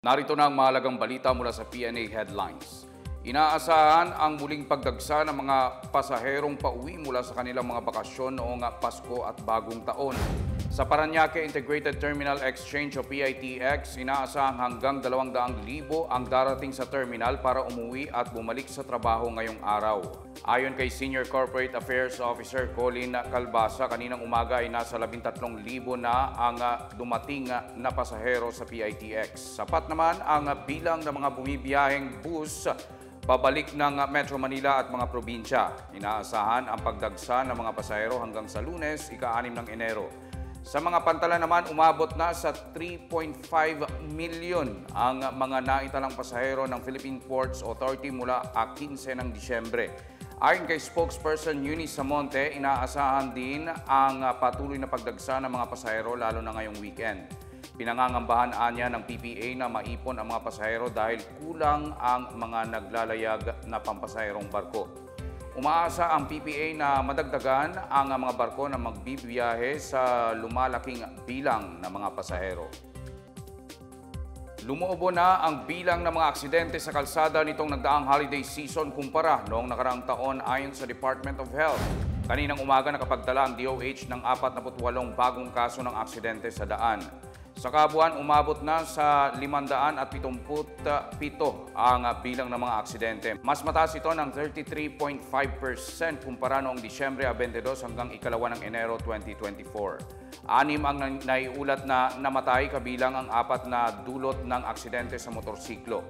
Narito na ang mahalagang balita mula sa PNA Headlines. Inaasahan ang muling pagdagsa ng mga pasaherong pauwi mula sa kanilang mga bakasyon noong Pasko at Bagong Taon. Sa Parañaque Integrated Terminal Exchange o PITX, inaasahang hanggang 200,000 ang darating sa terminal para umuwi at bumalik sa trabaho ngayong araw. Ayon kay Senior Corporate Affairs Officer Colin Calbasa, kaninang umaga ay nasa 13,000 na ang dumating na pasahero sa PITX. Sapat naman ang bilang ng mga bumibiyaheng bus pabalik ng Metro Manila at mga probinsya. Inaasahan ang pagdagsa ng mga pasahero hanggang sa Lunes, ika-6 ng Enero. Sa mga pantalan naman, umabot na sa 3.5 million ang mga naitalang pasahero ng Philippine Ports Authority mula 15 ng Disyembre. Ayon kay spokesperson Eunice Samonte, inaasahan din ang patuloy na pagdagsa ng mga pasahero lalo na ngayong weekend. Pinangangambahan niya ng PPA na maipon ang mga pasahero dahil kulang ang mga naglalayag na pampasaherong barko. Umaasa ang PPA na madagdagan ang mga barko na magbibiyahe sa lumalaking bilang ng mga pasahero. Lumuobo na ang bilang ng mga aksidente sa kalsada nitong nagdaang holiday season kumpara noong nakaraang taon ayon sa Department of Health. Kaninang umaga nakapagtala ang DOH ng 48 bagong kaso ng aksidente sa daan. Sa kabuuan, umabot na sa 577 ang bilang ng mga aksidente. Mas mataas ito ng 33.5% kumpara noong Disyembre 22 hanggang ikalawa ng Enero 2024. 6 ang naiulat na namatay kabilang ang 4 na dulot ng aksidente sa motorsiklo.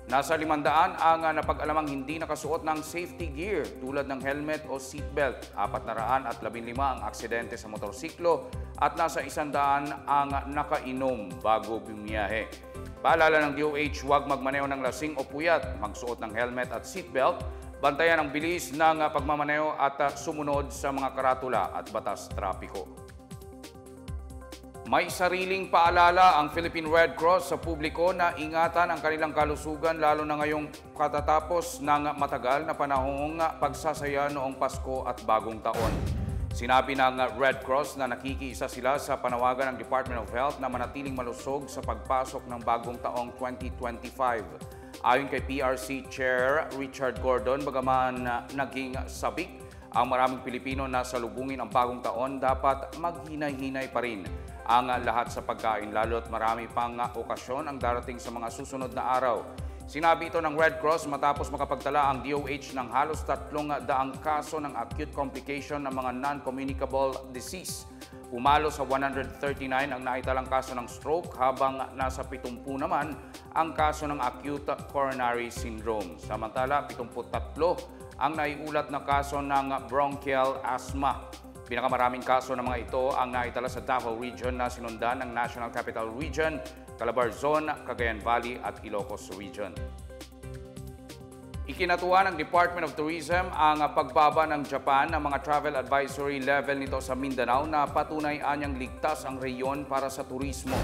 Nasa 500 ang napag-alamang hindi nakasuot ng safety gear tulad ng helmet o seatbelt. 415 ang aksidente sa motorsiklo at nasa 100 ang nakainom bago bumiyahe. Paalala ng DOH, huwag magmaneho ng lasing o puyat, magsuot ng helmet at seatbelt, bantayan ang bilis ng pagmamaneho at sumunod sa mga karatula at batas trapiko. May sariling paalala ang Philippine Red Cross sa publiko na ingatan ang kanilang kalusugan lalo na ngayong katatapos ng matagal na panahong pagsasaya noong Pasko at Bagong Taon. Sinabi ng Red Cross na nakikiisa sila sa panawagan ng Department of Health na manatiling malusog sa pagpasok ng Bagong Taong 2025. Ayon kay PRC Chair Richard Gordon, bagaman naging sabik ang maraming Pilipino na salubungin ang Bagong Taon, dapat maghinay-hinay pa rin ang lahat sa pagkain, lalo't marami pang okasyon ang darating sa mga susunod na araw. Sinabi ito ng Red Cross matapos makapagtala ang DOH ng halos 300 kaso ng acute complication ng mga non-communicable disease. Umalo sa 139 ang naitalang kaso ng stroke habang nasa 70 naman ang kaso ng acute coronary syndrome. Samantala, 73 ang naiulat na kaso ng bronchial asthma. Pinakamaraming kaso ng mga ito ang naitala sa Davao Region na sinundan ng National Capital Region, Calabarzon, Cagayan Valley at Ilocos Region. Ikinatuwa ng Department of Tourism ang pagbaba ng Japan ng mga travel advisory level nito sa Mindanao na patunay anyang ligtas ang rehiyon para sa turismo.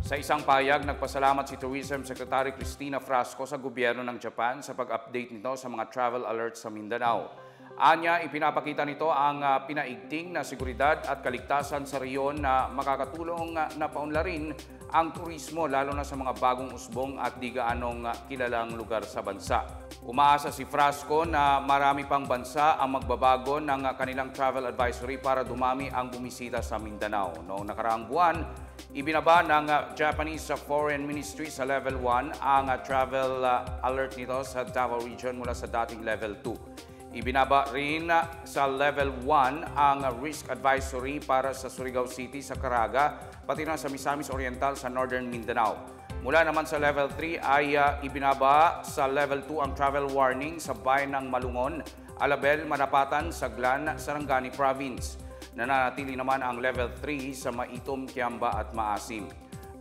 Sa isang payag, nagpasalamat si Tourism Secretary Cristina Frasco sa gobyerno ng Japan sa pag-update nito sa mga travel alerts sa Mindanao. Anya, ipinapakita nito ang pinaigting na seguridad at kaligtasan sa rehiyon na makakatulong na paunlarin ang turismo lalo na sa mga bagong usbong at di gaanong kilalang lugar sa bansa. Umaasa si Frasco na marami pang bansa ang magbabago ng kanilang travel advisory para dumami ang bumisita sa Mindanao. Noong nakaraang buwan, ibinaba ng Japanese Foreign Ministry sa Level 1 ang travel alert nito sa Davao Region mula sa dating Level 2. Ibinaba rin sa Level 1 ang risk advisory para sa Surigao City sa Caraga, pati na sa Misamis Oriental sa Northern Mindanao. Mula naman sa Level 3 ay ibinaba sa Level 2 ang travel warning sa bayan ng Malungon, Alabel, Manapatan, Saglan, Sarangani Province. Nananatili naman ang Level 3 sa Maitom, Kiamba at Maasim.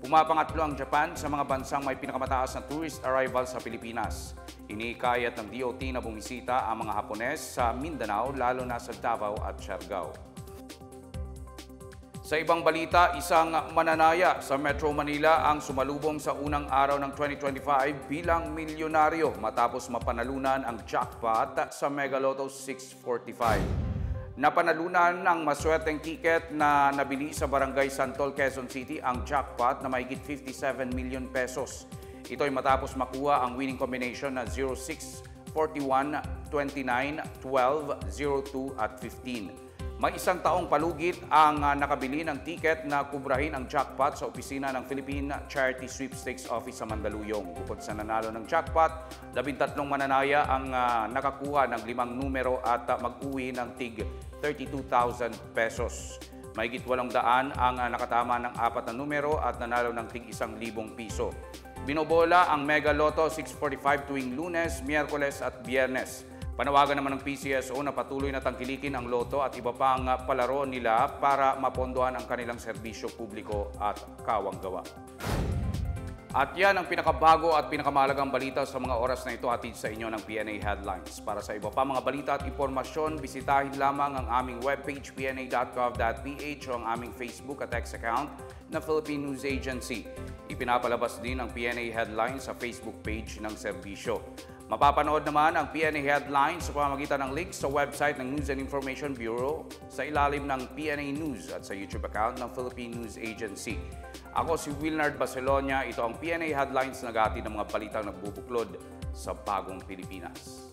Pumapangatlo ang Japan sa mga bansang may pinakamataas na tourist arrival sa Pilipinas. Inikayat ng DOT na bumisita ang mga Hapones sa Mindanao, lalo na sa Davao at Siargao. Sa ibang balita, isang mananaya sa Metro Manila ang sumalubong sa unang araw ng 2025 bilang milyonaryo matapos mapanalunan ang jackpot sa Mega Lotto 645. Napanalunan ng maswerteng tiket na nabili sa Barangay Santol, Quezon City ang jackpot na mahigit 57 million pesos. Ito ay matapos makuha ang winning combination na 06, 41, 29, 12, 02 at 15. May isang taong palugit ang nakabili ng tiket na kubrahin ang jackpot sa opisina ng Philippine Charity Sweepstakes Office sa Mandaluyong. Bukod sa nanalo ng jackpot, 13 mananaya ang nakakuha ng 5 numero at mag-uwi ng tig 32,000 pesos. Mahigit 800 ang nakatama ng 4 na numero at nanalo ng tig 1,000 piso. Binobola ang Mega Lotto 645 tuwing Lunes, Miyerkules at Biyernes. Panawagan naman ng PCSO na patuloy na tangkilikin ang loto at iba pang palaro nila para mapondohan ang kanilang serbisyo publiko at kawang-gawa. At yan ang pinakabago at pinakamahalagang balita sa mga oras na ito hatid sa inyo ng PNA Headlines. Para sa iba pa mga balita at impormasyon, bisitahin lamang ang aming webpage pna.gov.ph o ang aming Facebook at X account na Philippine News Agency. Ipinapalabas din ang PNA Headlines sa Facebook page ng serbisyo. Mapapanood naman ang PNA Headlines sa pamamagitan ng links sa website ng News and Information Bureau, sa ilalim ng PNA News at sa YouTube account ng Philippine News Agency. Ako si Wilnard Barcelona, ito ang PNA Headlines na gati ng mga balitang nagbubuklod sa bagong Pilipinas.